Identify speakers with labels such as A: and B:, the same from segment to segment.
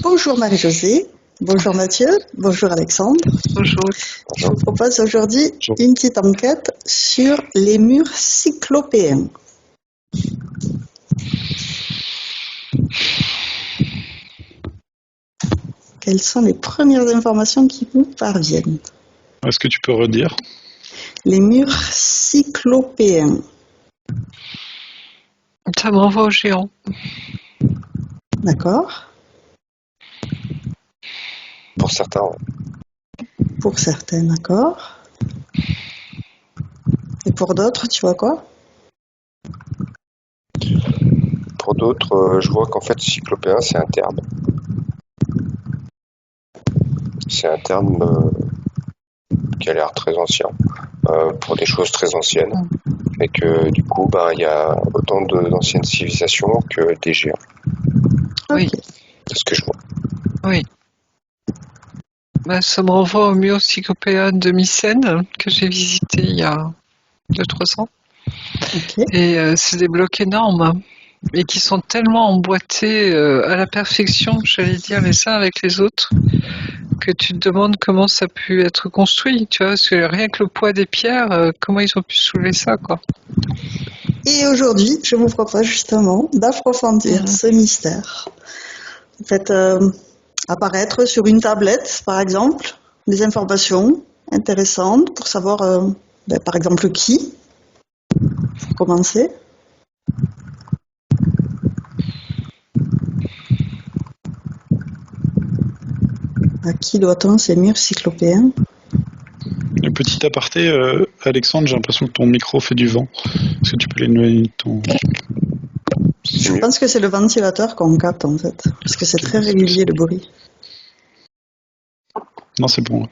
A: Bonjour Marie-Josée, bonjour Mathieu, bonjour Alexandre.
B: Bonjour.
A: Je vous propose aujourd'hui une petite enquête sur les murs cyclopéens. Quelles sont les premières informations qui vous parviennent?
C: Est-ce que tu peux redire?
A: Les murs cyclopéens.
B: Ça me renvoie au géant.
A: D'accord.
D: Pour certains, ouais.
A: Pour certains, d'accord. Et pour d'autres, tu vois quoi?
D: Pour d'autres, je vois qu'en fait, cyclopéen, c'est un terme. C'est un terme qui a l'air très ancien, pour des choses très anciennes. Et que du coup, il y a autant d'anciennes civilisations que des géants.
B: Oui.
D: C'est ce que je vois.
B: Oui. Ça me renvoie au mur cyclopéen de Mycène que j'ai visité il y a 2-3 ans.
A: Okay.
B: Et c'est des blocs énormes et qui sont tellement emboîtés à la perfection, j'allais dire, les uns avec les autres, que tu te demandes comment ça a pu être construit, tu vois, parce que rien que le poids des pierres, comment ils ont pu soulever ça, quoi.
A: Et aujourd'hui, je vous propose justement d'approfondir ce mystère. Faites apparaître sur une tablette, par exemple, des informations intéressantes pour savoir, par exemple, qui, pour commencer. À qui doit-on ces murs cyclopéens?
C: Un petit aparté, Alexandre, j'ai l'impression que ton micro fait du vent. Est-ce que tu peux l'éloigner ton...
A: Je pense que c'est le ventilateur qu'on capte en fait, parce que c'est très régulier le bruit.
C: Non, c'est bon.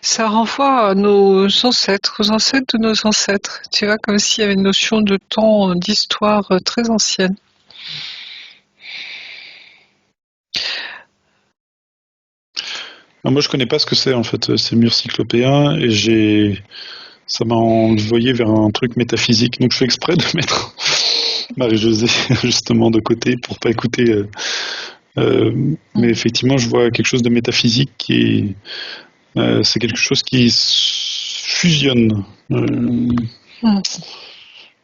B: Ça renvoie à nos ancêtres, aux ancêtres de nos ancêtres. Tu vois, comme s'il y avait une notion de temps, d'histoire très ancienne.
C: Moi, je connais pas ce que c'est en fait ces murs cyclopéens et ça m'a envoyé vers un truc métaphysique. Donc, je fais exprès de mettre Marie-Josée justement de côté pour pas écouter. Mais effectivement, je vois quelque chose de métaphysique qui est, c'est quelque chose qui fusionne. Je ne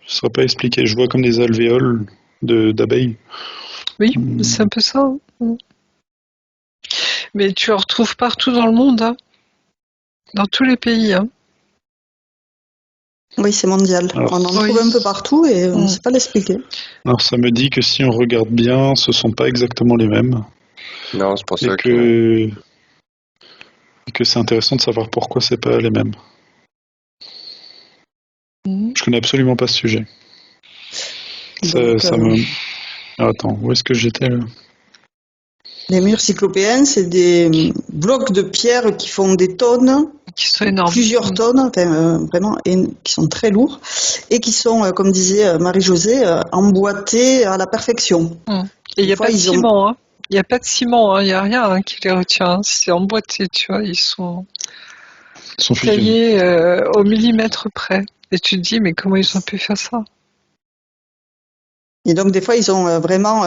C: saurais pas expliquer. Je vois comme des alvéoles d'abeilles.
B: Oui, c'est un peu ça. Mais tu en retrouves partout dans le monde, hein. Dans tous les pays. Hein.
A: Oui, c'est mondial.
C: Alors,
A: on en trouve un peu partout et on ne sait pas l'expliquer.
C: Alors ça me dit que si on regarde bien, ce ne sont pas exactement les mêmes.
D: Non, c'est pour ça
C: et que c'est intéressant de savoir pourquoi c'est pas les mêmes. Je connais absolument pas ce sujet.
A: Donc,
C: Attends, où est-ce que j'étais là?
A: Les murs cyclopéens, c'est des blocs de pierre qui font des tonnes,
B: qui sont énormes.
A: Plusieurs tonnes, enfin, vraiment, qui sont très lourds, et qui sont, comme disait Marie-Josée, emboîtés à la perfection.
B: Et il n'y a pas de ciment, hein. Il n'y a pas de ciment, il n'y a rien qui les retient. Hein. C'est emboîté, tu vois, ils sont taillés au millimètre près. Et tu te dis, mais comment ils ont pu faire ça?
A: Et donc des fois ils ont vraiment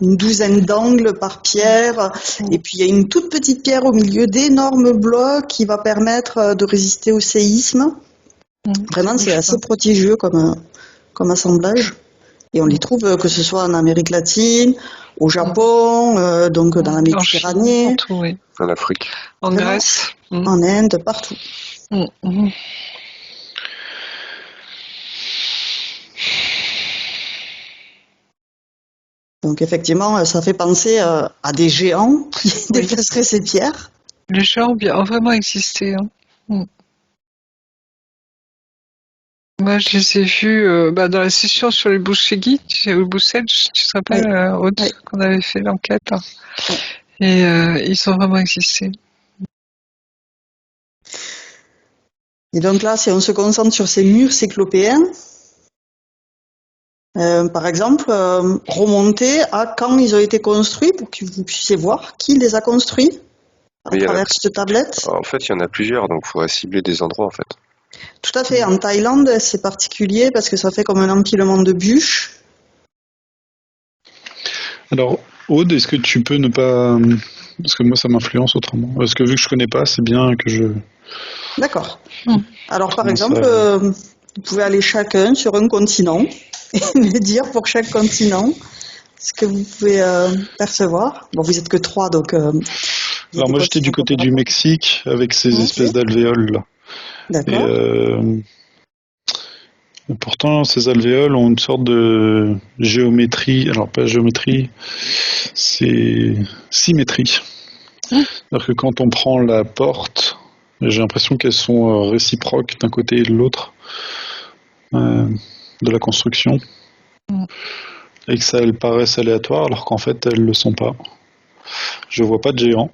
A: une douzaine d'angles par pierre, et puis il y a une toute petite pierre au milieu d'énormes blocs qui va permettre de résister au séisme. Vraiment c'est assez prodigieux comme assemblage, et on les trouve que ce soit en Amérique latine, au Japon, donc dans la Méditerranée,
B: partout, oui.
D: En Afrique,
B: en Grèce,
A: en Inde, partout. Donc effectivement, ça fait penser à des géants qui déplaceraient ces pierres.
B: Les géants ont vraiment existé. Hein. Moi, je les ai vus dans la session sur les Bouchégui, au Boussège, tu te rappelles, qu'on avait fait l'enquête. Hein. Et ils ont vraiment existé.
A: Et donc là, si on se concentre sur ces murs cyclopéens, par exemple, remonter à quand ils ont été construits pour que vous puissiez voir qui les a construits à travers cette tablette.
D: En fait, il y en a plusieurs, donc il faudrait cibler des endroits en fait.
A: Tout à fait. En Thaïlande, c'est particulier parce que ça fait comme un empilement de bûches.
C: Alors, Aude, est-ce que tu peux ne pas... Parce que moi, ça m'influence autrement. Parce que vu que je connais pas, c'est bien que je...
A: D'accord.
B: Hmm.
A: Alors, par
C: Comment
A: exemple,
C: ça-
A: vous pouvez aller chacun sur un continent et me dire pour chaque continent ce que vous pouvez percevoir. Bon, vous êtes que 3, donc il y a
C: Alors
A: des
C: moi,
A: voix
C: j'étais
A: qui
C: du
A: sont
C: côté du
A: comparables.
C: Mexique avec ces
A: Ok,
C: espèces d'alvéoles là. Et
A: d'accord.
C: pourtant, ces alvéoles ont une sorte de géométrie. Alors pas géométrie, c'est symétrie. C'est-à-dire que quand on prend la porte, j'ai l'impression qu'elles sont réciproques d'un côté et de l'autre euh, de la construction.
B: Mm.
C: Et que ça, elles paraissent aléatoires alors qu'en fait, elles le sont pas. Je vois pas de géant,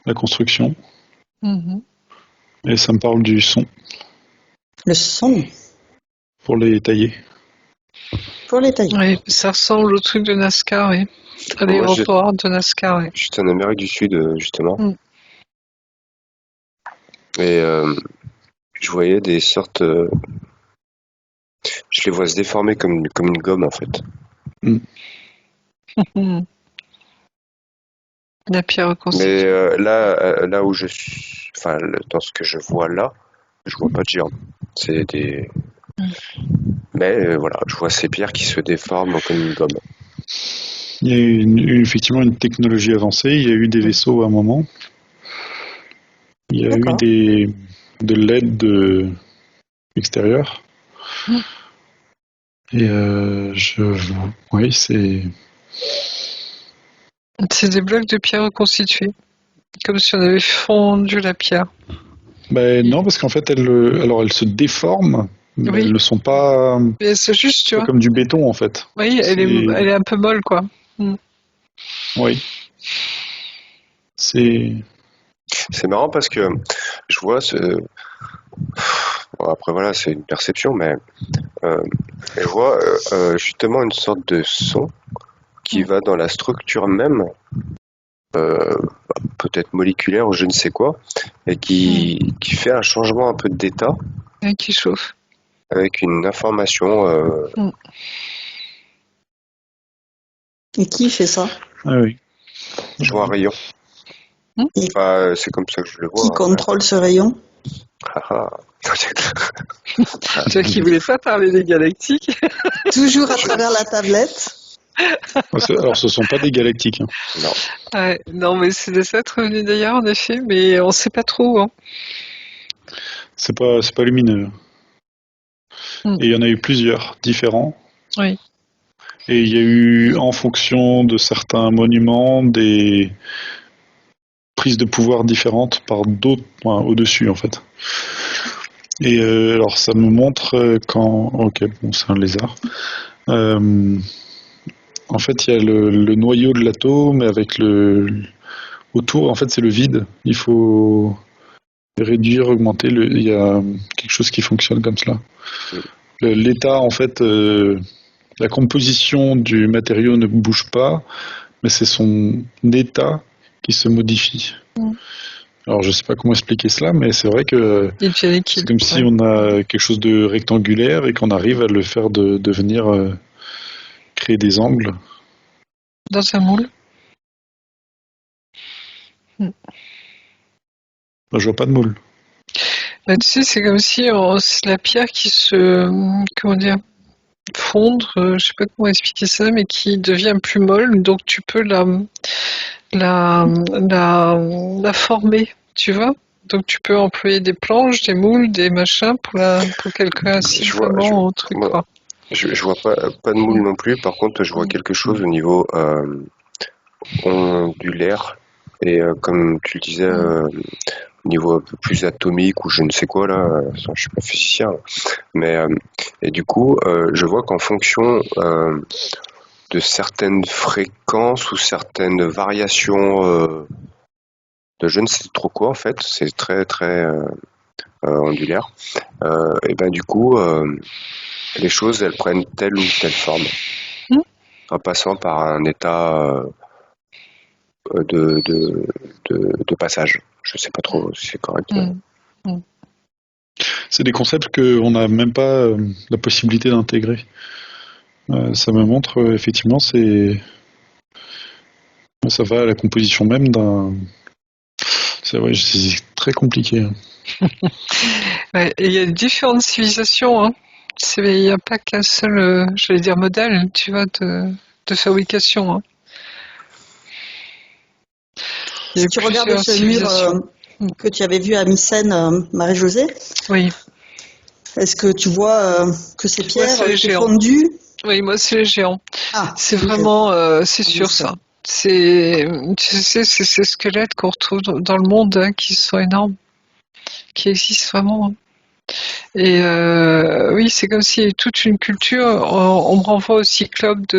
C: la construction,
B: Mhm.
C: et ça me parle du son
A: Le son
C: pour les tailler.
A: pour les tailler.
B: Oui, ça ressemble au truc de NASCAR, oui. À
D: Moi,
B: l'aéroport de NASCAR, oui.
D: j'étais en Amérique du Sud, justement,
B: Mm.
D: et je voyais des sortes. Je les vois se déformer comme une gomme, en fait.
B: Mhm. La pierre
D: Mais
B: reconstituée.
D: là où je suis, enfin, dans ce que je vois là, je vois pas de géant. C'est des. Mais voilà, je vois ces pierres qui se déforment comme une gomme.
C: Il y a effectivement une technologie avancée, il y a eu des vaisseaux à un moment, il y a eu
A: D'accord.
C: de l'aide extérieure.
B: Mm.
C: Et oui,
B: C'est des blocs de pierre reconstitués. Comme si on avait fondu la pierre.
C: ben non, parce qu'en fait, elles se déforment, mais
B: Oui,
C: elles ne sont pas,
B: mais c'est juste, tu
C: pas
B: vois.
C: comme du béton, en fait.
B: Oui, elle est un peu molle, quoi. Mm.
C: Oui, c'est,
D: C'est marrant parce que je vois bon, après voilà, c'est une perception, mais je vois justement une sorte de son qui va dans la structure même, euh, peut-être moléculaire ou je ne sais quoi, et qui fait un changement un peu d'état
B: Et qui chauffe.
D: avec une information.
A: Et qui fait ça?
C: ah oui.
D: Je vois un rayon.
A: Et
D: Enfin, c'est comme ça que je le vois.
A: qui
D: Après.
A: contrôle ce rayon?
D: Ah, ah.
B: Tu vois qu'il voulait pas parler des galactiques.
A: Toujours à travers la tablette.
C: Alors, ce sont pas des galactiques, hein.
D: Non.
B: Ouais, non, mais c'est des êtres venus d'ailleurs, en effet, mais on sait pas trop. Hein.
C: C'est pas lumineux.
B: Mm.
C: Et il y en a eu plusieurs différents.
B: Oui.
C: Et il y a eu, en fonction de certains monuments, des prises de pouvoir différentes par d'autres, au-dessus en fait. Et alors ça me montre quand... Ok, bon, c'est un lézard. En fait, il y a le noyau de l'atome avec autour, en fait, c'est le vide. Il faut réduire, augmenter. Il y a quelque chose qui fonctionne comme cela. L'état, en fait, la composition du matériau ne bouge pas, mais c'est son état qui se modifie.
B: Mm.
C: Alors, je sais pas comment expliquer cela, mais c'est vrai que
B: Il devient liquide.
C: c'est comme si on a quelque chose de rectangulaire et qu'on arrive à le faire devenir créer des angles.
B: Dans un moule.
C: Moi, je vois pas de moule.
B: Bah, tu sais, c'est comme si c'est la pierre qui se, comment dire, fondre, je sais pas comment expliquer ça, mais qui devient plus molle, donc tu peux la former, tu vois. Donc tu peux employer des planches, des moules, des machins pour qu'elle coïncide vraiment au truc, quoi.
D: Je vois pas de moule non plus. Par contre, je vois quelque chose au niveau ondulaire et comme tu le disais, au niveau un peu plus atomique ou je ne sais quoi là. Je suis pas physicien, mais et du coup, je vois qu'en fonction de certaines fréquences ou certaines variations de je ne sais trop quoi en fait, c'est très très ondulaire. Et ben du coup, les choses elles prennent telle ou telle forme, en passant par un état de passage. Je sais pas trop si c'est correct.
C: C'est des concepts qu'on n'a même pas la possibilité d'intégrer. Ça me montre effectivement, ça va à la composition même d'un. Ouais, c'est très compliqué.
B: Ouais, et il y a différentes civilisations, hein. Il n'y a pas qu'un seul, j'allais dire, modèle, tu vois, de fabrication, hein. Il y a
A: Si tu regardes
B: plusieurs
A: ce mur
B: civilisations.
A: que tu avais vu à Mycène, Marie-Josée,
B: Oui,
A: est-ce que tu vois que ces pierres
B: c'est les
A: étaient
B: géants.
A: fondues?
B: Oui, moi, c'est les géants.
A: Ah,
B: C'est
A: ok.
B: vraiment, c'est
A: Oui,
B: sûr, ça. Tu sais, c'est ces squelettes qu'on retrouve dans le monde, hein, qui sont énormes, qui existent vraiment, hein. Et oui, c'est comme s'il y avait toute une culture. On me renvoie au cyclope tu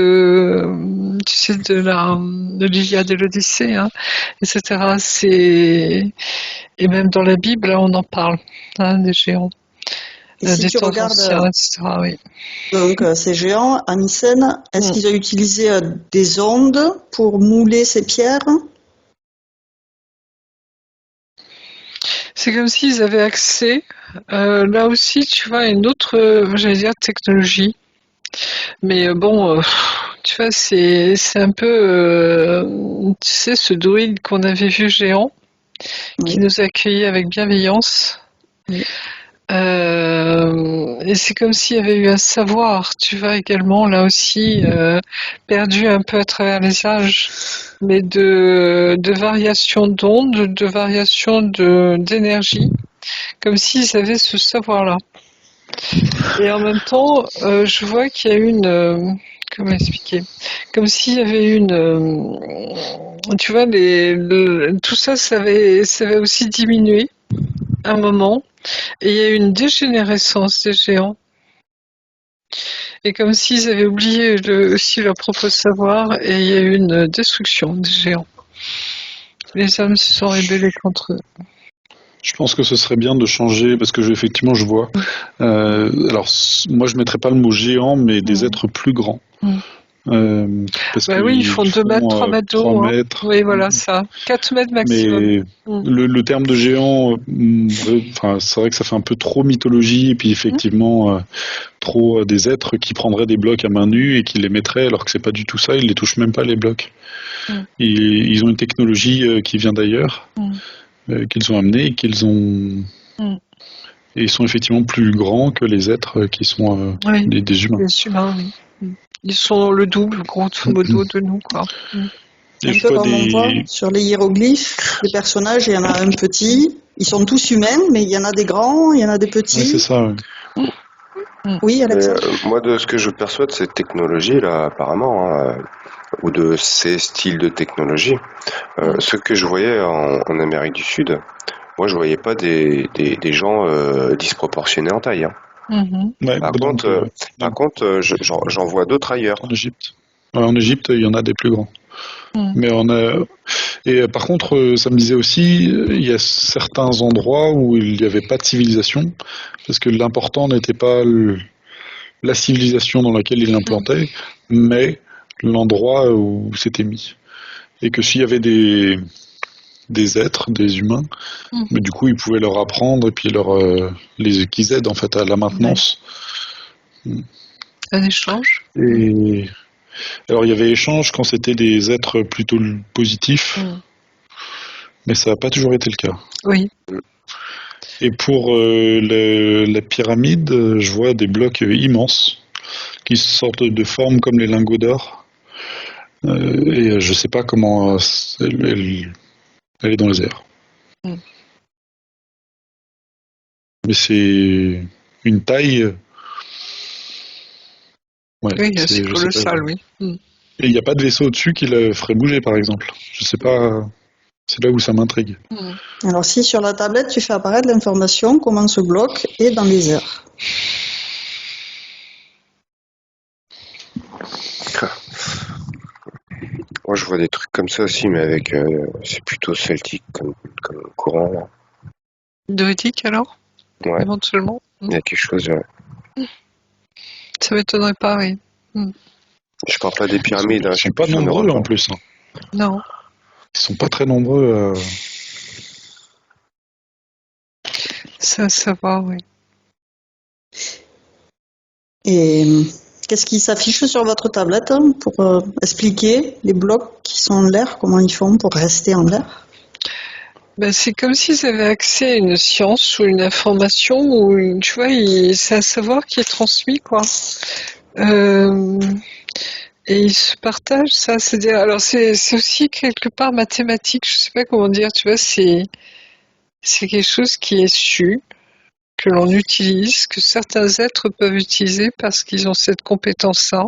B: sais, de l'Iliade et l'Odyssée, hein, etc. Et même dans la Bible, là, on en parle, hein, des géants,
A: Et si
B: des
A: tu
B: temps
A: regardes
B: anciens, etc. Oui.
A: donc ces géants à Mycène, est-ce qu'ils ont utilisé des ondes pour mouler ces pierres?
B: C'est comme s'ils avaient accès, là aussi, tu vois, à une autre, j'allais dire, technologie. Mais bon, tu vois, c'est un peu, tu sais, ce druide qu'on avait vu géant, qui
A: Oui.
B: nous a accueillis avec bienveillance.
A: Oui.
B: Et c'est comme s'il y avait eu un savoir, tu vois, également, là aussi, perdu un peu à travers les âges, mais de variations d'ondes, de variations d'énergie, comme s'ils avaient ce savoir-là. Et en même temps, je vois qu'il y a comment expliquer? Comme s'il y avait tu vois, tout ça, ça avait aussi diminué à un moment, et il y a eu une dégénérescence des géants. Et comme s'ils avaient oublié aussi leur propre savoir, et il y a eu une destruction des géants. Les hommes se sont rébellés contre eux.
C: Je pense que ce serait bien de changer, parce que effectivement, je vois. Alors, moi, je mettrais pas le mot géant, mais des êtres plus grands. Parce
B: Bah oui, ils font 2 mètres, 3 mètres
C: 3
B: d'eau, hein.
C: mètres.
B: Oui, voilà, ça. 4 mètres maximum.
C: Mais le terme de géant, enfin, c'est vrai que ça fait un peu trop mythologie, et puis effectivement, trop des êtres qui prendraient des blocs à main nue et qui les mettraient, alors que c'est pas du tout ça, ils les touchent même pas les blocs. Ils ont une technologie qui vient d'ailleurs, qu'ils ont amenée et qu'ils ont. Et ils sont effectivement plus grands que les êtres qui sont
B: Oui,
C: des humains.
B: les humains, oui. Ils sont le double, grosso modo, de nous, quoi.
C: Et
A: Un
C: je
A: peu
C: vois
A: comme on voit sur les hiéroglyphes, les personnages, il y en a un petit, ils sont tous humains, mais il y en a des grands, il y en a des petits.
C: Ouais, c'est ça. Ouais.
A: Oui, Alexandre.
D: Moi, de ce que je perçois de cette technologie-là, apparemment, hein, ou de ces styles de technologie, ce que je voyais en Amérique du Sud, moi, je voyais pas des gens disproportionnés en taille, hein.
C: Ouais,
D: Par
C: donc,
D: contre, j'en vois d'autres ailleurs.
C: en Égypte. Ouais, en Égypte, il y en a des plus grands. Mais par contre, ça me disait aussi, il y a certains endroits où il n'y avait pas de civilisation, parce que l'important n'était pas la civilisation dans laquelle il l'implantait, mais l'endroit où c'était mis. Et que s'il y avait des êtres, des humains, mais du coup, ils pouvaient leur apprendre et puis qu'ils aident en fait à la maintenance.
B: Un échange.
C: Et alors, il y avait échange quand c'était des êtres plutôt positifs, mais ça n'a pas toujours été le cas.
B: Oui.
C: Et pour la pyramide, je vois des blocs immenses qui sortent de formes comme les lingots d'or. Et je sais pas comment elle est dans les airs. Mais c'est une taille. Ouais,
B: Oui, c'est colossal, oui.
C: Et il n'y a pas de vaisseau au-dessus qui le ferait bouger, par exemple. Je sais pas. C'est là où ça m'intrigue.
A: Alors si sur la tablette tu fais apparaître l'information comment ce bloc est dans les airs.
D: Moi, je vois des trucs comme ça aussi, mais avec, c'est plutôt celtique comme courant, là.
B: Druidique, alors?
D: Ouais,
B: Éventuellement.
D: il y a quelque chose.
B: Ça m'étonnerait pas, oui.
D: Je parle pas des pyramides, hein,
C: Ils sont pas nombreux en plus. Hein.
B: Non.
C: Ils sont pas très nombreux.
B: Ça va, oui.
A: Et qu'est-ce qui s'affiche sur votre tablette pour expliquer les blocs qui sont en l'air, comment ils font pour rester en l'air?
B: Ben, c'est comme s'ils avaient accès à une science ou une information ou tu vois, c'est un savoir qui est transmis, quoi. Et ils se partagent ça. C'est-à-dire, alors c'est aussi quelque part mathématique. Je sais pas comment dire. Tu vois, c'est quelque chose qui est su, que l'on utilise, que certains êtres peuvent utiliser parce qu'ils ont cette compétence-là.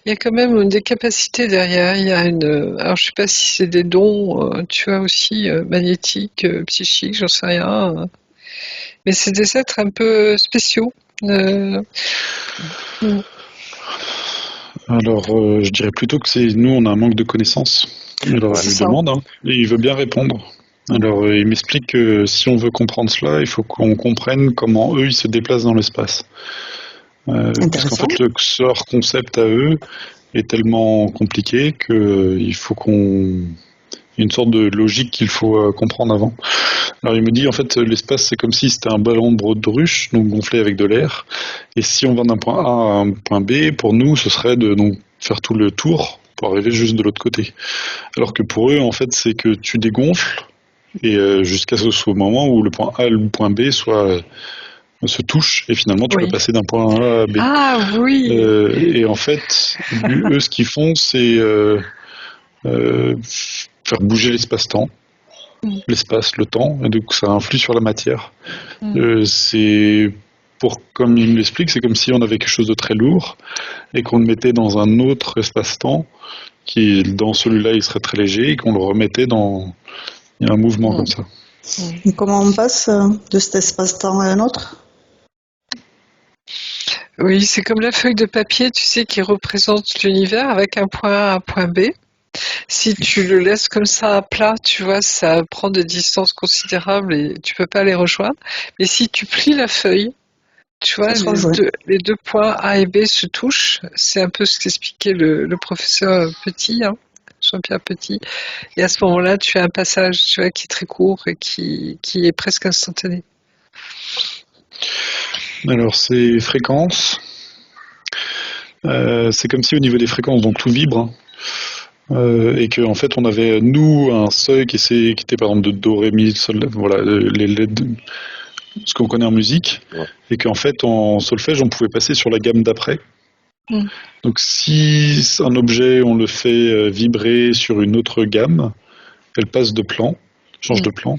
B: Il y a quand même des capacités derrière. Il y a alors je sais pas si c'est des dons, tu vois aussi magnétiques, psychiques, j'en sais rien. Mais c'est des êtres un peu spéciaux. Euh, mm,
C: Alors, je dirais plutôt que nous, on a un manque de connaissances. Alors, je
B: c'est
C: lui
B: ça.
C: demande, hein, et il veut bien répondre. Alors, il m'explique que si on veut comprendre cela, il faut qu'on comprenne comment eux, ils se déplacent dans l'espace. Parce qu'en
A: Intéressant.
C: fait, leur concept à eux est tellement compliqué qu'il faut une sorte de logique qu'il faut comprendre avant. Alors il me dit en fait l'espace c'est comme si c'était un ballon de baudruche donc gonflé avec de l'air et si on va d'un point A à un point B pour nous ce serait de donc faire tout le tour pour arriver juste de l'autre côté. Alors que pour eux en fait c'est que tu dégonfles et jusqu'à ce moment où le point A et le point B se touchent et finalement tu peux
B: Oui.
C: passer d'un point A à B.
B: Ah oui.
C: Et en fait eux ce qu'ils font c'est faire bouger l'espace-temps. L'espace, le temps, et donc ça influe sur la matière. C'est comme il me l'explique, c'est comme si on avait quelque chose de très lourd et qu'on le mettait dans un autre espace-temps qui, dans celui-là, il serait très léger et qu'on le remettait dans un mouvement comme ça.
A: Et comment on passe de cet espace-temps à un autre?
B: Oui, c'est comme la feuille de papier, tu sais, qui représente l'univers avec un point A, un point B. Si tu le laisses comme ça à plat, tu vois, ça prend des distances considérables et tu peux pas les rejoindre. Mais si tu plies la feuille, tu vois,
A: Ça se rejoint.
B: les deux points A et B se touchent. C'est un peu ce qu'expliquait le professeur Petit, hein, Jean-Pierre Petit. Et à ce moment-là, tu as un passage, tu vois, qui est très court et qui est presque instantané.
C: Alors, ces fréquences, c'est comme si au niveau des fréquences, donc tout vibre, hein. Et qu'en fait on avait nous un seuil qui était par exemple de do, ré, mi, sol, voilà ce qu'on connaît en musique,
D: Ouais.
C: et qu'en fait en solfège on pouvait passer sur la gamme d'après. Donc si un objet on le fait vibrer sur une autre gamme, elle passe de plan, change de plan,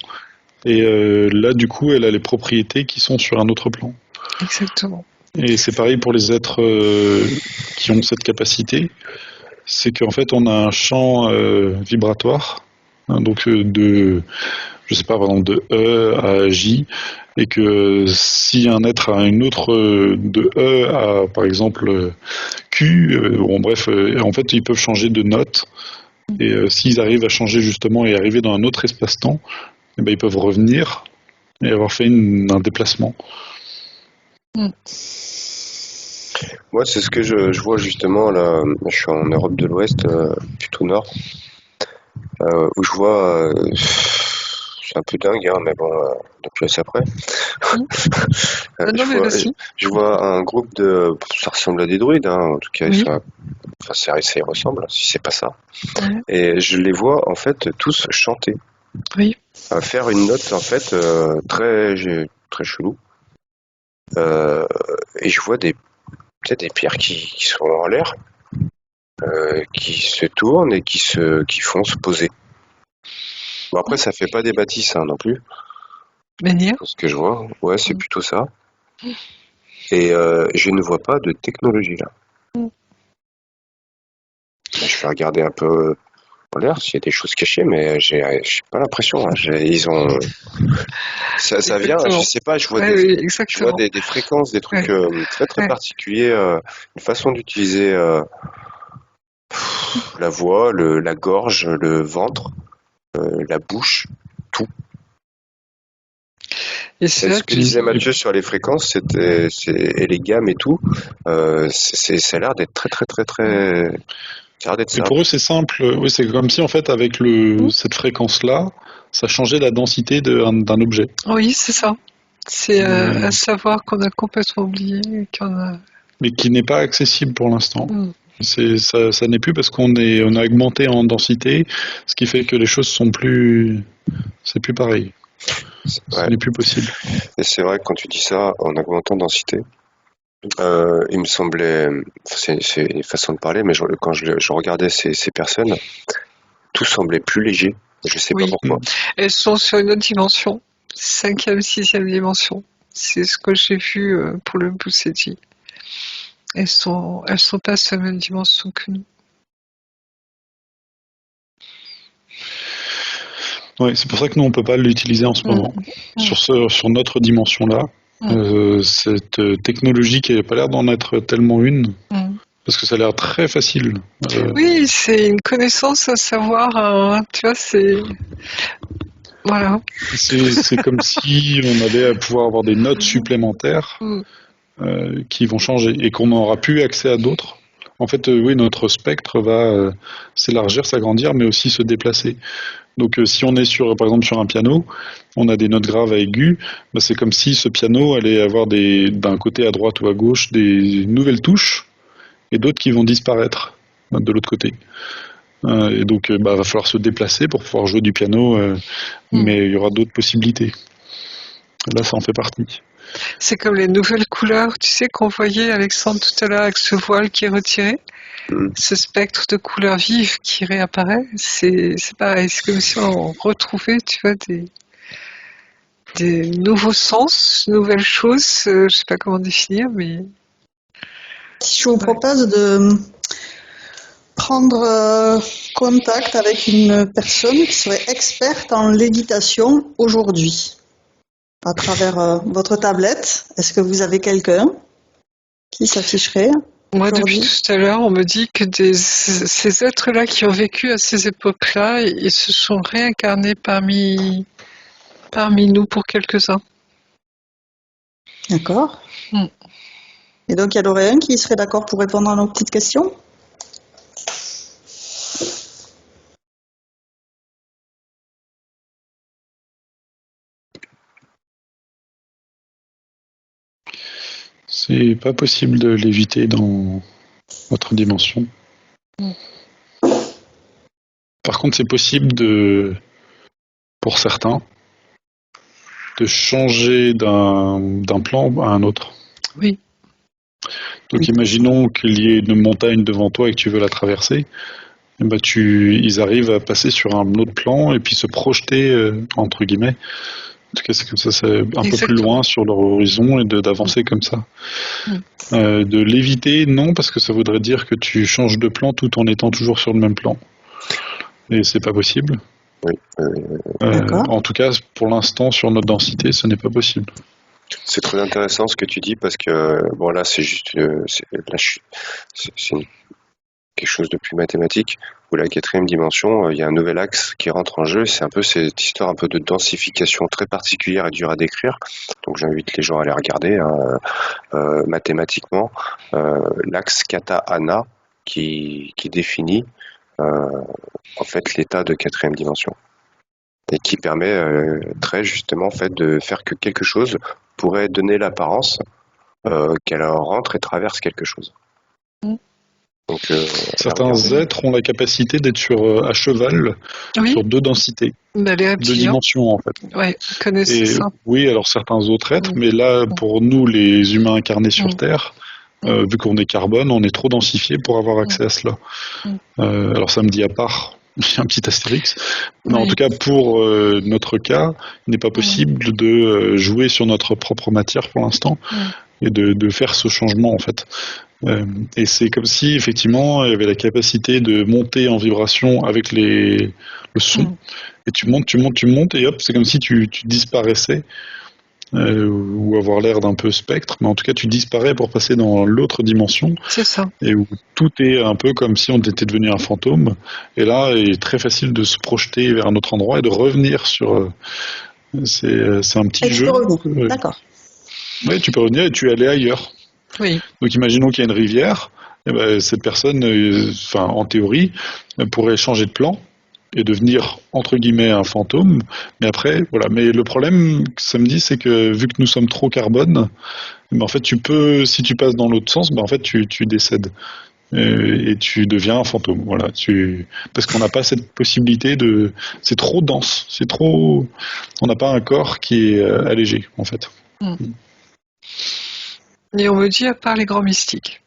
C: et là du coup elle a les propriétés qui sont sur un autre plan.
B: Exactement.
C: Et c'est pareil pour les êtres qui ont cette capacité. C'est qu'en fait on a un champ vibratoire, hein, donc je sais pas, par exemple de E à J, et que si un être a une autre de E à par exemple Q, bon bref, en fait ils peuvent changer de note, et s'ils arrivent à changer justement et arriver dans un autre espace-temps, eh ben, ils peuvent revenir et avoir fait un déplacement.
D: Moi, c'est ce que je vois justement là. Je suis en Europe de l'Ouest, plutôt nord, où je vois. C'est un peu dingue, hein, mais bon, depuis assez après.
B: Non, mais vas-y.
D: Je vois un groupe de. Ça ressemble à des druides, hein, en tout cas,
B: Oui.
D: enfin, ça y ressemble, si c'est pas ça.
B: Ouais.
D: Et je les vois en fait tous chanter,
B: Oui.
D: faire une note en fait très chelou. Et je vois peut-être des pierres qui sont en l'air, qui se tournent et qui font se poser. Bon, après, ça fait pas des bâtisses hein, non plus,
B: Menhir.
D: ce que je vois. Ouais, c'est plutôt ça. Et je ne vois pas de technologie là. Je vais regarder un peu en l'air s'il y a des choses cachées, mais j'ai pas l'impression. Hein. Ils ont. Ça vient, je sais pas, je vois des fréquences, des trucs très particuliers, une façon d'utiliser la voix, la gorge, le ventre, la bouche, tout.
B: Et
D: c'est ce que disait Mathieu sur les fréquences, et les gammes et tout, ça a l'air d'être très. Ça a l'air d'être
C: Mais
D: ça.
C: pour eux c'est simple, oui, c'est comme si en fait avec cette fréquence-là, ça changeait la densité d'un objet.
B: Oui, c'est ça. C'est un savoir qu'on a complètement oublié, qu'on a
C: mais qui n'est pas accessible pour l'instant.
B: Mm.
C: Ça n'est plus parce on a augmenté en densité, ce qui fait que les choses c'est plus pareil. Ce
D: Ouais.
C: n'est plus possible.
D: Et c'est vrai que quand tu dis ça, en augmentant de densité, il me semblait, c'est une façon de parler, mais quand je regardais ces personnes, tout semblait plus léger. Je sais pas
B: Oui.
D: pourquoi.
B: Elles sont sur une autre dimension, 5e, 6e dimension. C'est ce que j'ai vu pour le Boussédi. Elles sont pas sur la même dimension que nous.
C: Ouais, c'est pour ça que nous on peut pas l'utiliser en ce moment. Sur notre dimension-là, cette technologie qui n'a pas l'air d'en être tellement une, parce que ça a l'air très facile.
B: Oui, c'est une connaissance à savoir, tu vois, c'est... Voilà.
C: C'est comme si on allait à pouvoir avoir des notes supplémentaires qui vont changer et qu'on n'aura plus accès à d'autres. En fait, oui, notre spectre va s'élargir, s'agrandir, mais aussi se déplacer. Donc, si on est par exemple sur un piano, on a des notes graves à aigus, bah, c'est comme si ce piano allait avoir d'un côté à droite ou à gauche des nouvelles touches et d'autres qui vont disparaître de l'autre côté. Et donc, va falloir se déplacer pour pouvoir jouer du piano, mais il y aura d'autres possibilités. Là, ça en fait partie.
B: C'est comme les nouvelles couleurs, tu sais, qu'on voyait Alexandre tout à l'heure avec ce voile qui est retiré, ce spectre de couleurs vives qui réapparaît, c'est pareil, c'est comme si on retrouvait, tu vois, des nouveaux sens, nouvelles choses, je sais pas comment définir, mais...
A: Si je vous propose de prendre contact avec une personne qui serait experte en lévitation aujourd'hui, à travers votre tablette, est-ce que vous avez quelqu'un qui s'afficherait
B: Moi,
A: aujourd'hui?
B: depuis tout à l'heure, on me dit que ces êtres-là qui ont vécu à ces époques-là, ils se sont réincarnés parmi nous pour quelques-uns.
A: D'accord. Et donc, il y en aurait un qui serait d'accord pour répondre à nos petites questions?
C: C'est pas possible de l'éviter dans votre dimension. Par contre, c'est possible pour certains, de changer d'un plan à un autre.
B: Oui.
C: Donc, imaginons qu'il y ait une montagne devant toi et que tu veux la traverser. Et ils arrivent à passer sur un autre plan et puis se projeter, entre guillemets. En tout cas, c'est comme ça, c'est un peu plus loin sur leur horizon et d'avancer comme ça. De l'éviter, non, parce que ça voudrait dire que tu changes de plan tout en étant toujours sur le même plan. Et c'est pas possible.
D: Oui.
C: En tout cas, pour l'instant, sur notre densité, ce n'est pas possible.
D: C'est très intéressant ce que tu dis parce que bon là c'est juste quelque chose de plus mathématique où la 4e dimension il y a un nouvel axe qui rentre en jeu, c'est un peu cette histoire un peu de densification très particulière et dure à décrire, donc j'invite les gens à aller regarder mathématiquement l'axe Kata-Ana qui définit en fait l'état de 4e dimension et qui permet très justement en fait de faire que quelque chose pourrait donner l'apparence qu'elle rentre et traverse quelque chose. Donc,
C: certains êtres ont la capacité d'être à cheval sur 2 densités, 2 dimensions en fait.
B: Ouais, connaissez ça.
C: Oui, alors certains autres êtres, mais là pour nous les humains incarnés sur Terre, vu qu'on est carbone, on est trop densifié pour avoir accès à cela. Alors ça me dit à part, il y a un petit astérix, mais en tout cas pour notre cas, il n'est pas possible de jouer sur notre propre matière pour l'instant et de faire ce changement en fait. Et c'est comme si effectivement il y avait la capacité de monter en vibration avec le son, et tu montes et hop, c'est comme si tu disparaissais. Ou avoir l'air d'un peu spectre, mais en tout cas tu disparais pour passer dans l'autre dimension.
B: C'est ça.
C: Et où tout est un peu comme si on était devenu un fantôme. Et là, il est très facile de se projeter vers un autre endroit et de revenir sur. C'est un petit jeu.
A: D'accord.
C: Oui, tu peux revenir et tu es allé ailleurs.
B: Oui.
C: Donc imaginons qu'il y a une rivière. Et cette personne, en théorie, pourrait changer de plan et devenir entre guillemets un fantôme. Mais après, voilà. Mais le problème que ça me dit, c'est que vu que nous sommes trop carbone, en fait, si tu passes dans l'autre sens, en fait, tu décèdes. Et tu deviens un fantôme. Voilà, parce qu'on n'a pas cette possibilité de. C'est trop dense, On n'a pas un corps qui est allégé, en fait.
B: Et on me dit, à part les grands mystiques,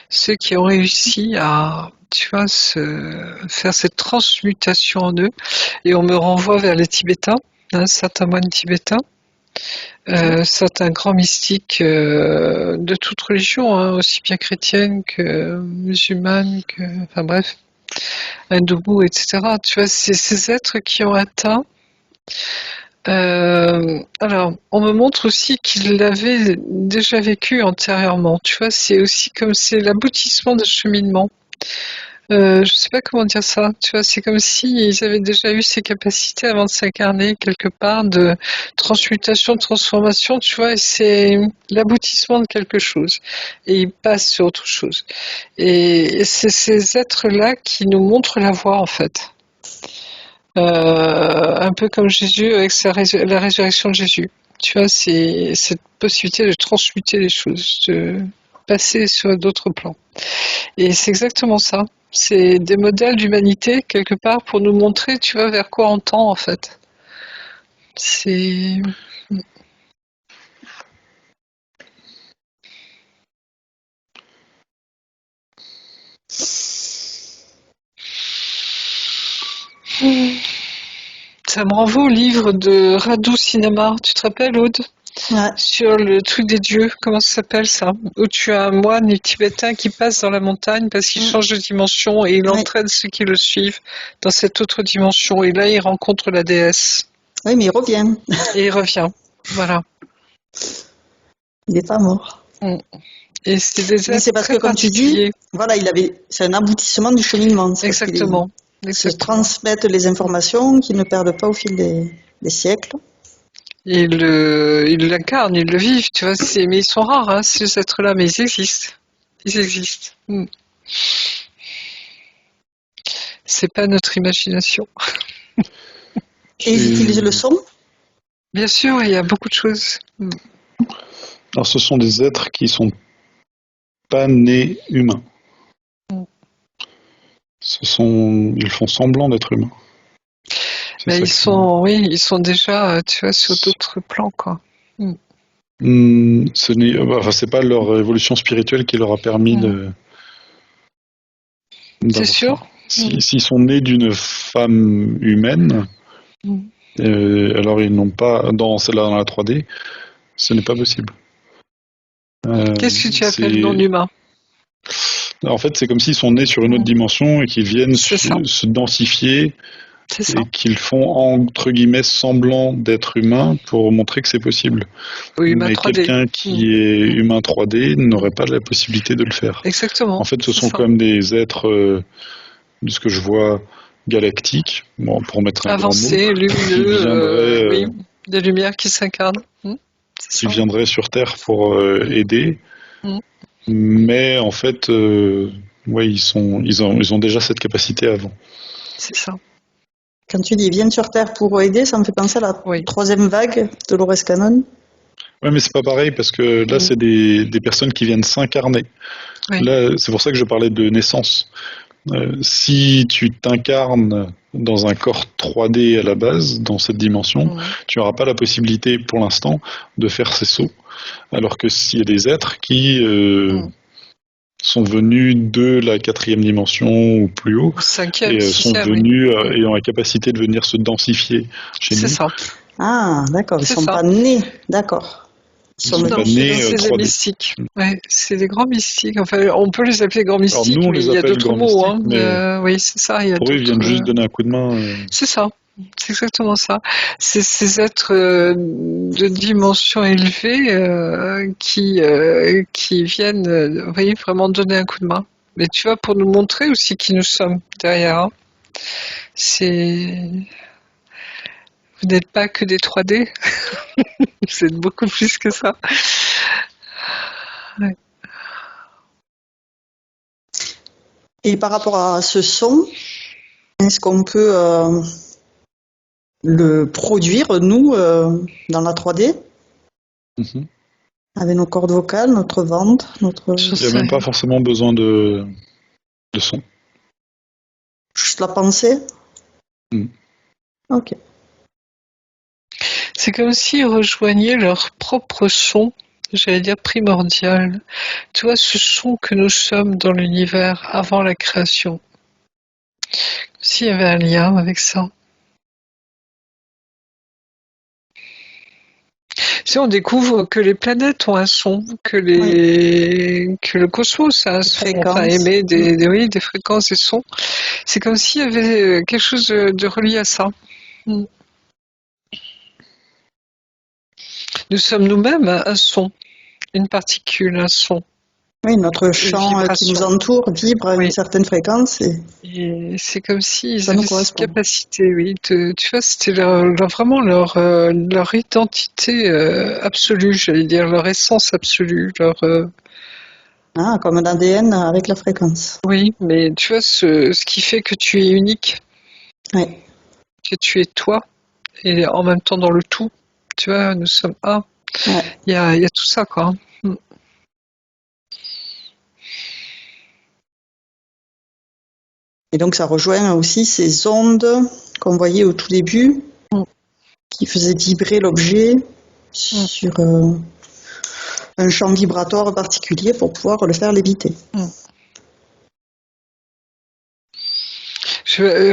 B: ceux qui ont réussi à, tu vois, faire cette transmutation en eux, et on me renvoie vers les Tibétains, certains moines tibétains, certains grands mystiques de toute religion, aussi bien chrétienne que musulmane, enfin bref, hindoubou, etc. Tu vois, c'est ces êtres qui ont atteint. Alors, on me montre aussi qu'ils l'avaient déjà vécu antérieurement. Tu vois, c'est l'aboutissement de cheminement. Je sais pas comment dire ça. Tu vois, c'est comme s'ils avaient déjà eu ces capacités avant de s'incarner quelque part de transmutation, de transformation. Tu vois, et c'est l'aboutissement de quelque chose. Et ils passent sur autre chose. Et c'est ces êtres-là qui nous montrent la voie, en fait. Un peu comme Jésus avec la résurrection de Jésus. Tu vois, c'est cette possibilité de transmuter les choses, de passer sur d'autres plans. Et c'est exactement ça. C'est des modèles d'humanité, quelque part, pour nous montrer, tu vois, vers quoi on tend, en fait. C'est... Ça me renvoie au livre de Radu Cinema. Tu te rappelles, Aude?
A: Ouais.
B: Sur le truc des dieux, comment ça s'appelle ça? Où tu as un moine tibétain qui passe dans la montagne parce qu'il change de dimension et il entraîne ceux qui le suivent dans cette autre dimension. Et là, il rencontre la déesse.
A: Oui, mais il revient.
B: Et il revient. Voilà.
A: Il n'est pas mort.
B: Et c'est des êtres
A: c'est parce que, comme tu dis, voilà, c'est un aboutissement du cheminement.
B: Exactement.
A: Se transmettent les informations qu'ils ne perdent pas au fil des siècles.
B: Ils l'incarnent, ils le vivent, tu vois. Mais ils sont rares, ces êtres-là, mais ils existent. Ils existent. C'est pas notre imagination.
A: Et ils utilisent le son?
B: Bien sûr, il y a beaucoup de choses.
C: Alors, ce sont des êtres qui sont pas nés humains. Ils font semblant d'être humains.
B: Ils sont déjà, tu vois, sur d'autres plans, quoi.
C: C'est pas leur évolution spirituelle qui leur a permis de.
B: C'est sûr.
C: S'ils sont nés d'une femme humaine, alors ils n'ont pas dans celle-là dans la 3D, ce n'est pas possible.
B: Qu'est-ce que tu appelles non humain?
C: En fait, c'est comme s'ils sont nés sur une autre dimension et qu'ils viennent se densifier et qu'ils font entre guillemets semblant d'être humains pour montrer que c'est possible.
B: Oui,
C: mais
B: 3D.
C: Quelqu'un qui est humain 3D n'aurait pas la possibilité de le faire.
B: Exactement.
C: En fait, ce sont comme des êtres, de ce que je vois, galactiques, pour mettre un
B: avancé, lumineux, des lumières qui s'incarnent.
C: Qui viendraient sur Terre pour aider. Mais en fait, ils ont déjà cette capacité avant.
B: C'est ça.
A: Quand tu dis ils viennent sur Terre pour aider, ça me fait penser à la troisième vague de Dolores Cannon.
C: Oui, mais c'est pas pareil parce que là, c'est des personnes qui viennent s'incarner. Là, c'est pour ça que je parlais de naissance. Si tu t'incarnes dans un corps 3D à la base, dans cette dimension, tu n'auras pas la possibilité pour l'instant de faire ces sauts. Alors que s'il y a des êtres qui sont venus de la 4e dimension ou plus haut, et sont venus et ont la capacité de venir se densifier chez nous.
B: C'est ça.
A: Ah, d'accord, ils ne sont pas nés, d'accord.
C: Ils sont pas nés
B: c'est des mystiques. C'est des grands mystiques. Enfin, on peut les appeler grands mystiques,
C: alors, nous,
B: mais il y a d'autres mots. Oui, c'est ça.
C: Pour eux, ils viennent juste donner un coup de main.
B: C'est ça. C'est exactement ça. C'est ces êtres de dimension élevée qui viennent vraiment donner un coup de main. Mais tu vois, pour nous montrer aussi qui nous sommes derrière. Vous n'êtes pas que des 3D. Vous êtes beaucoup plus que ça.
A: Et par rapport à ce son, Est-ce qu'on peut le produire, nous, dans la 3D,
C: Mhm.
A: avec nos cordes vocales, notre ventre, notre...
B: Je
C: Il n'y a même
B: sais.
C: pas forcément besoin de son.
A: Juste la pensée?
C: Mm.
A: Ok.
B: C'est comme s'ils rejoignaient leur propre son, j'allais dire primordial. Tu vois, ce son que nous sommes dans l'univers avant la création. S'il y avait un lien avec ça. Si on découvre que les planètes ont un son, que le cosmos a un son, enfin
A: Fréquences.
B: émet oui, des fréquences, des sons, c'est comme s'il y avait quelque chose de relié à ça. Mm. Nous sommes nous-mêmes un son, une particule, un son,
A: Oui, notre
B: une
A: champ qui nous
B: vibration.
A: entoure vibre à
B: Oui.
A: une certaine fréquence et
B: Et c'est comme s'ils
A: ça nous
B: avaient cette
A: correspond.
B: capacité, oui. Tu vois, c'était vraiment leur identité absolue, j'allais dire, leur essence absolue,
A: Hein, comme un ADN avec la fréquence.
B: oui, mais tu vois, ce qui fait que tu es unique,
A: Oui.
B: que tu es toi, et en même temps dans le tout. Tu vois, nous sommes un.
A: Ouais.
B: Il y a tout ça, quoi. Mm.
A: Et donc ça rejoint aussi ces ondes qu'on voyait au tout début,
B: Mm.
A: qui faisaient vibrer l'objet sur un champ vibratoire particulier pour pouvoir le faire léviter.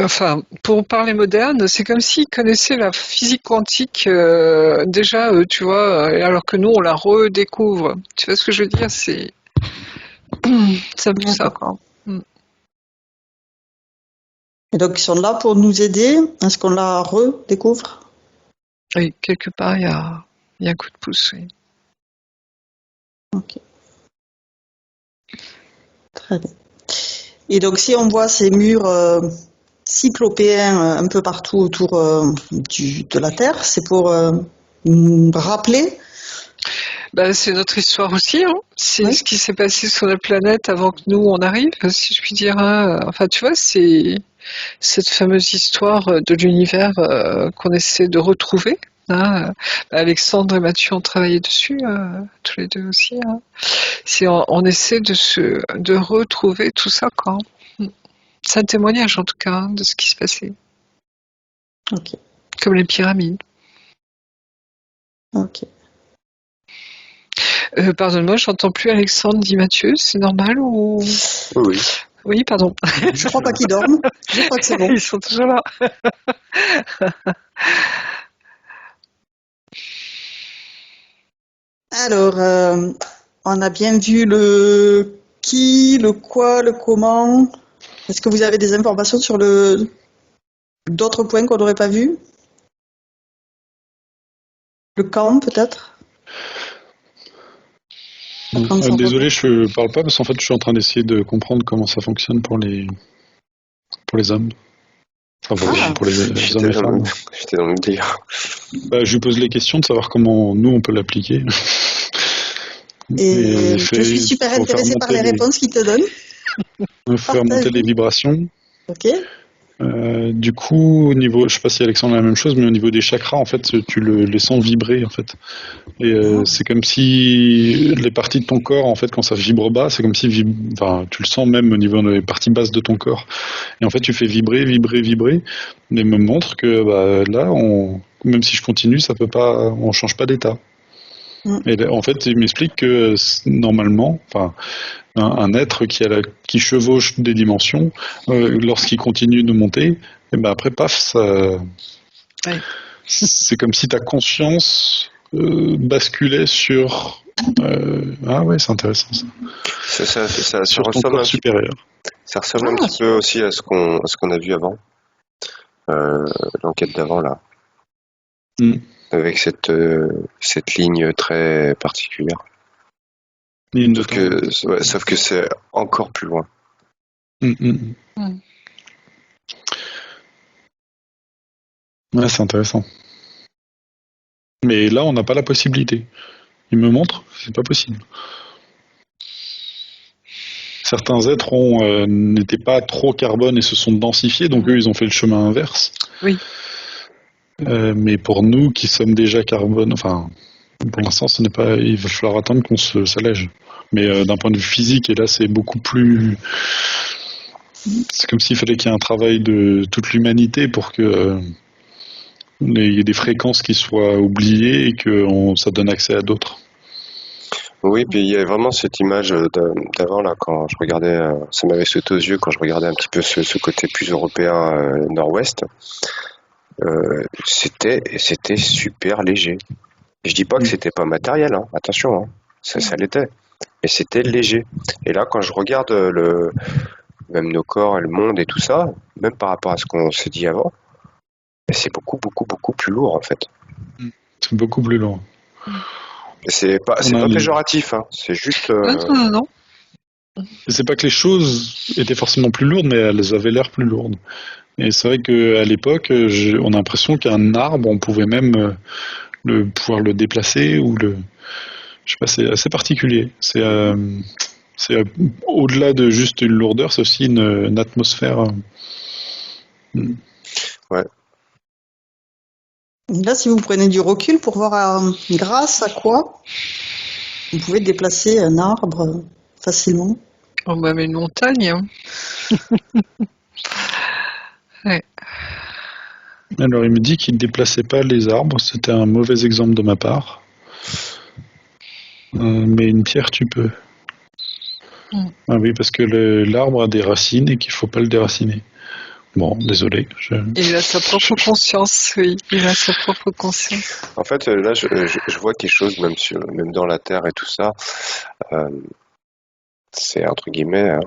B: Enfin, pour parler moderne, c'est comme s'ils connaissaient la physique quantique déjà, tu vois, alors que nous, on la redécouvre. Tu vois ce que je veux dire? C'est un peu ça, quoi.
A: Et donc ils sont là pour nous aider à ce qu'on la redécouvre.
B: Oui, quelque part, il y a un coup de pouce, oui.
A: Ok. Très bien. Et donc si on voit ces murs cyclopéens un peu partout autour de la Terre, c'est pour nous rappeler.
B: Bah, c'est notre histoire aussi, hein. C'est
A: Oui.
B: ce qui s'est passé sur la planète avant que nous on arrive, si je puis dire, hein. Enfin, tu vois, c'est cette fameuse histoire de l'univers qu'on essaie de retrouver, hein. Alexandre et Mathieu ont travaillé dessus, tous les deux aussi, hein. On essaie de retrouver tout ça, quoi. C'est un témoignage en tout cas, hein, de ce qui se passait.
A: Ok.
B: Comme les pyramides.
A: Ok.
B: Pardonne-moi, j'entends plus Alexandre, dit Mathieu, c'est normal ou...
D: Oui.
B: Oui, pardon.
A: Je crois pas qu'ils dorment. Je crois que c'est bon.
B: Ils sont toujours là.
A: Alors, on a bien vu le qui, le quoi, le comment. Est-ce que vous avez des informations sur d'autres points qu'on n'aurait pas vus? Le quand, peut-être? Quand ça
C: Désolé, je parle pas parce qu'en fait, je suis en train d'essayer de comprendre comment ça fonctionne pour les hommes. Enfin, pour les hommes
D: J'étais
C: et femmes.
D: dans le même délire.
C: Bah, je lui pose les questions de savoir comment nous on peut l'appliquer.
A: Et je suis super
C: faut faire
A: intéressée par les
C: monter
A: réponses qu'il te donne.
C: faire monter les vibrations.
A: Ok.
C: Du coup, au niveau, je sais pas si Alexandre a la même chose, mais au niveau des chakras, en fait, tu les sens vibrer, en fait. Et c'est comme si les parties de ton corps, en fait, quand ça vibre bas, c'est comme si, enfin, tu le sens même au niveau des parties basses de ton corps. Et en fait, tu fais vibrer, vibrer, vibrer, mais me montre que bah, là, même si je continue, ça peut pas, on change pas d'état. Et là, en fait, il m'explique que normalement, enfin, un être qui chevauche des dimensions, lorsqu'il continue de monter, et ben après, paf,
B: Ouais.
C: c'est comme si ta conscience basculait sur. Ah ouais, c'est intéressant ça.
D: Ça
C: Sur ton
D: ressemble
C: corps supérieur.
D: Ça ressemble un petit peu aussi à ce qu'on a vu avant, l'enquête d'avant là, avec cette ligne très particulière. Sauf que c'est encore plus loin.
C: Ouais, c'est intéressant. Mais là, on n'a pas la possibilité. Il me montre, c'est pas possible. certains êtres n'étaient pas trop carbone et se sont densifiés, donc eux, ils ont fait le chemin inverse.
B: Oui.
C: Mais pour nous, qui sommes déjà carbone, enfin, pour l'instant, ce n'est pas. Il va falloir attendre qu'on s'allège. Mais d'un point de vue physique, et là, c'est beaucoup plus. C'est comme s'il fallait qu'il y ait un travail de toute l'humanité pour que il y ait des fréquences qui soient oubliées et que ça donne accès à d'autres.
D: Oui, puis il y a vraiment cette image d'avant, là, quand je regardais, ça m'avait sauté aux yeux quand je regardais un petit peu ce côté plus européen nord-ouest. C'était super léger. Et je dis pas que c'était pas matériel, hein, attention, hein, ça l'était, mais c'était léger. Et là, quand je regarde même nos corps et le monde et tout ça, même par rapport à ce qu'on s'est dit avant, c'est beaucoup, beaucoup, beaucoup plus lourd en fait.
C: C'est beaucoup plus lourd.
D: Et c'est pas péjoratif, hein, c'est juste.
B: Non.
C: Et c'est pas que les choses étaient forcément plus lourdes, mais elles avaient l'air plus lourdes. Et c'est vrai qu'à l'époque, on a l'impression qu'un arbre, on pouvait même pouvoir le déplacer ou le. Je sais pas, c'est assez particulier. C'est au-delà de juste une lourdeur, c'est aussi une atmosphère.
D: Ouais.
A: Là, si vous prenez du recul pour voir grâce à quoi vous pouvez déplacer un arbre facilement.
B: On va mettre une montagne. Ouais.
C: Alors il me dit qu'il ne déplaçait pas les arbres, c'était un mauvais exemple de ma part. Mais une pierre tu peux. Ah oui, parce que l'arbre a des racines et qu'il ne faut pas le déraciner. Bon, désolé.
B: Il a sa propre conscience, oui. Il a sa propre conscience.
D: En fait, là, je vois quelque chose, même dans la terre et tout ça. C'est entre guillemets.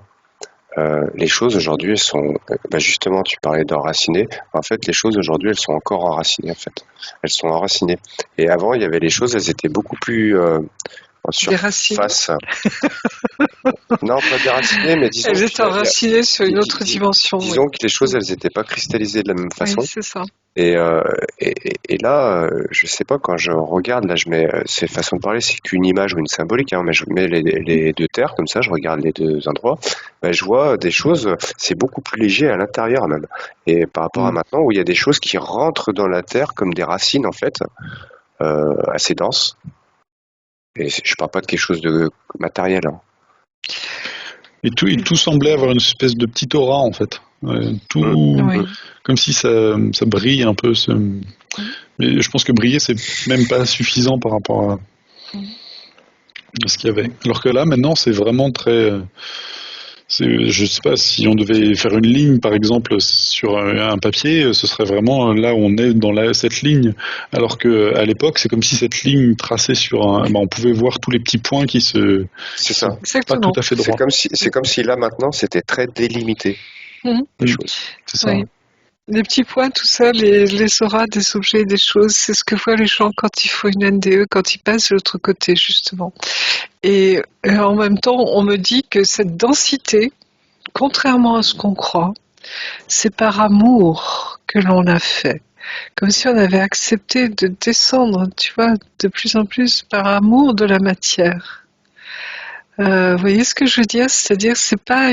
D: Les choses aujourd'hui, elles sont. Justement, tu parlais d'enraciner. En fait, les choses aujourd'hui, elles sont encore enracinées. En fait, elles sont enracinées. Et avant, il y avait les choses, elles étaient beaucoup plus en surface. Non, pas déracinées, mais disons.
B: Elles étaient enracinées sur une autre dimension.
D: Disons que les choses, elles n'étaient pas cristallisées de la même façon.
B: Oui, c'est ça.
D: Et là, je sais pas, quand je regarde, là, je mets, c'est façon de parler, c'est qu'une image ou une symbolique, hein, mais je mets les deux terres, comme ça, je regarde les deux endroits, je vois des choses, c'est beaucoup plus léger à l'intérieur même. Et par rapport à maintenant, où il y a des choses qui rentrent dans la terre comme des racines, en fait, assez denses. Et je parle pas de quelque chose de matériel, hein.
C: Et tout semblait avoir une espèce de petit aura, en fait. Comme si ça brille un peu. Mais je pense que briller, c'est même pas suffisant par rapport à ce qu'il y avait. Alors que là, maintenant, c'est vraiment très. Je sais pas, si on devait faire une ligne, par exemple, sur un papier, ce serait vraiment là où on est dans cette ligne. Alors que à l'époque, c'est comme si cette ligne tracée sur on pouvait voir tous les petits points qui se.
D: C'est ça.
C: Pas tout à fait droit.
D: C'est comme si là maintenant, c'était très délimité. Les choses.
C: C'est ça.
B: Oui. Les petits points, tout ça, les auras des objets, des choses, c'est ce que voient les gens quand il faut une NDE, quand ils passent de l'autre côté, justement. Et en même temps, on me dit que cette densité, contrairement à ce qu'on croit, c'est par amour que l'on l'a fait. Comme si on avait accepté de descendre, tu vois, de plus en plus par amour de la matière. Vous voyez ce que je veux dire? C'est-à-dire, c'est pas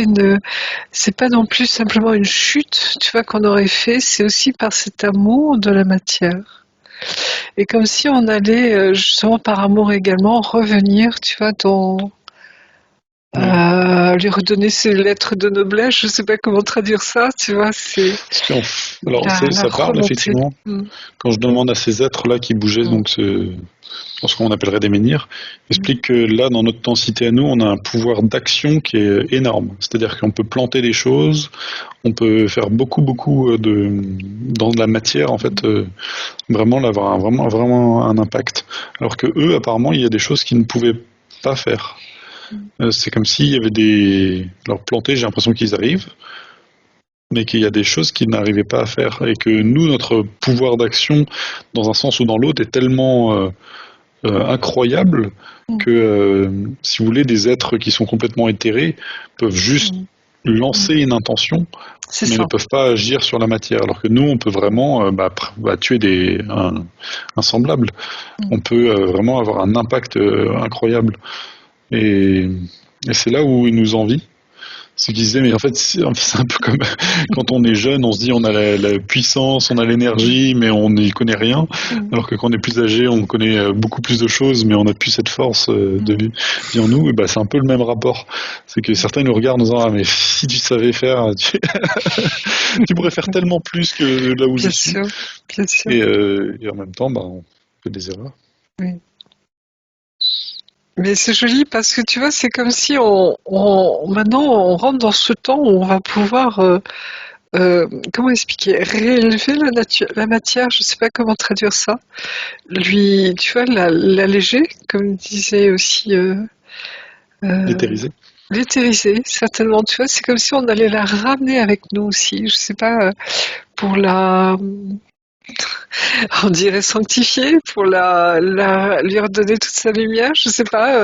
B: non plus simplement une chute, tu vois, qu'on aurait fait, c'est aussi par cet amour de la matière. Et comme si on allait, justement, par amour également, revenir, tu vois, lui redonner ses lettres de noblesse, je sais pas comment traduire ça, tu vois, c'est.
C: Ça parle, effectivement. Quand je demande à ces êtres-là qui bougeaient, donc ce qu'on appellerait des menhirs, explique que là, dans notre densité à nous, on a un pouvoir d'action qui est énorme. C'est-à-dire qu'on peut planter des choses, on peut faire beaucoup dans la matière, en fait, vraiment avoir vraiment un impact. Alors que eux, apparemment, il y a des choses qu'ils ne pouvaient pas faire. C'est comme s'il y avait alors planter, j'ai l'impression qu'ils arrivent, mais qu'il y a des choses qu'ils n'arrivaient pas à faire. Et que nous, notre pouvoir d'action, dans un sens ou dans l'autre, est tellement incroyable que, si vous voulez, des êtres qui sont complètement éthérés peuvent juste lancer une intention, mais ne peuvent pas agir sur la matière. Alors que nous, on peut vraiment tuer un semblable. On peut vraiment avoir un impact incroyable. Et c'est là où ils nous envient. Ce qu'ils disaient, mais en fait, c'est un peu comme quand on est jeune, on se dit on a la puissance, on a l'énergie, mais on n'y connaît rien. Alors que quand on est plus âgé, on connaît beaucoup plus de choses, mais on n'a plus cette force de vie en nous. Et bah, c'est un peu le même rapport. C'est que certains nous regardent en disant ah mais si tu savais faire, tu pourrais faire tellement plus que là où je
B: Bien
C: suis.
B: sûr, bien sûr.
C: Et en même temps, bah, on fait des erreurs.
B: Oui. Mais c'est joli parce que tu vois, c'est comme si maintenant on rentre dans ce temps où on va pouvoir, comment expliquer, réélever la matière, je sais pas comment traduire ça, tu vois, l'alléger, comme disait aussi,
C: L'éthériser.
B: l'éthériser, certainement, tu vois, c'est comme si on allait la ramener avec nous aussi, je sais pas, pour on dirait sanctifier, pour lui redonner toute sa lumière, je sais pas,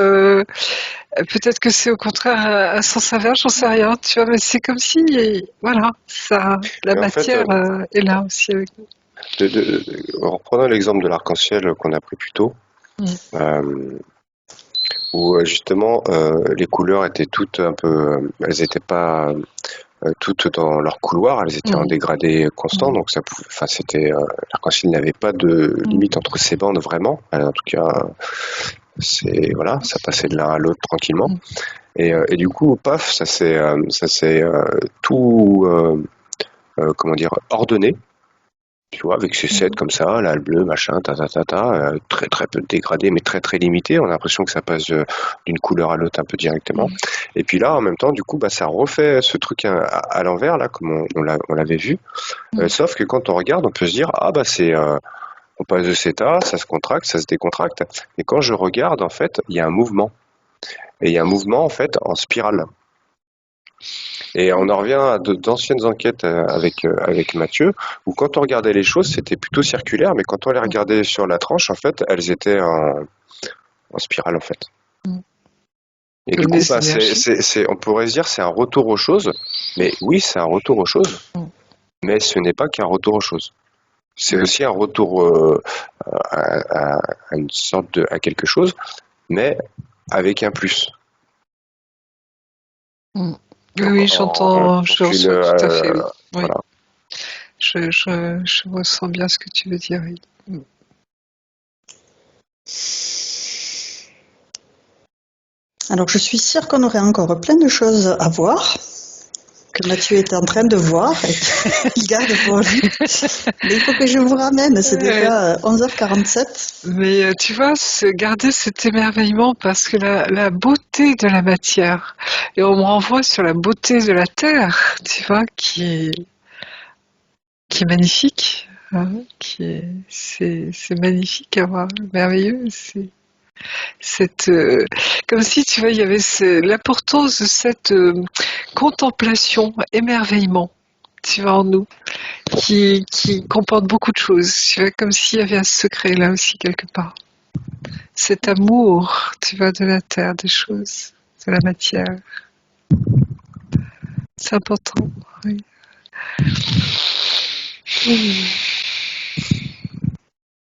B: peut-être que c'est au contraire un sens inverse, j'en sais rien, tu vois, mais c'est comme si, voilà, la
D: Mais en fait,
B: matière est là aussi avec nous.
D: en reprenant l'exemple de l'arc-en-ciel qu'on a pris plus tôt, où justement les couleurs étaient toutes un peu, elles n'étaient pas toutes dans leur couloir, elles étaient en dégradé constant, donc c'était l'arc-en-ciel n'avait pas de limite entre ses bandes vraiment. En tout cas, voilà, ça passait de l'un à l'autre tranquillement. Et du coup, paf, ça s'est tout comment dire ordonné. Tu vois, avec ces sets comme ça, là, le bleu, machin, très très peu dégradé, mais très très limité. On a l'impression que ça passe d'une couleur à l'autre un peu directement. Et puis là, en même temps, du coup, bah, ça refait ce truc à l'envers, là, comme on l'avait vu. Sauf que quand on regarde, on peut se dire, ah bah on passe de cet état, ça se contracte, ça se décontracte. Et quand je regarde, en fait, il y a un mouvement. Et il y a un mouvement, en fait, en spirale. Et on en revient à d'anciennes enquêtes avec Mathieu, où quand on regardait les choses, c'était plutôt circulaire, mais quand on les regardait sur la tranche, en fait, elles étaient en spirale, en fait. Et du coup, bah, on pourrait se dire c'est un retour aux choses, mais oui, c'est un retour aux choses, mais ce n'est pas qu'un retour aux choses. C'est aussi un retour à une sorte à quelque chose, mais avec un plus.
B: Oui, j'entends, je reçois tout à fait. Oui.
D: Voilà.
B: Je ressens bien ce que tu veux dire. Oui.
A: Alors, je suis sûre qu'on aurait encore plein de choses à voir, que Mathieu est en train de voir et qu'il garde pour lui. Mais il faut que je vous ramène, c'est déjà 11h47.
B: Mais tu vois, garder cet émerveillement parce que la beauté de la matière, et on me renvoie sur la beauté de la terre, tu vois, qui est magnifique, hein, c'est magnifique à voir, merveilleux, comme si tu vois, il y avait l'importance de cette contemplation, émerveillement, tu vois, en nous, qui comporte beaucoup de choses, tu vois, comme s'il y avait un secret là aussi quelque part. Cet amour, tu vois, de la terre, des choses, de la matière. C'est important, oui.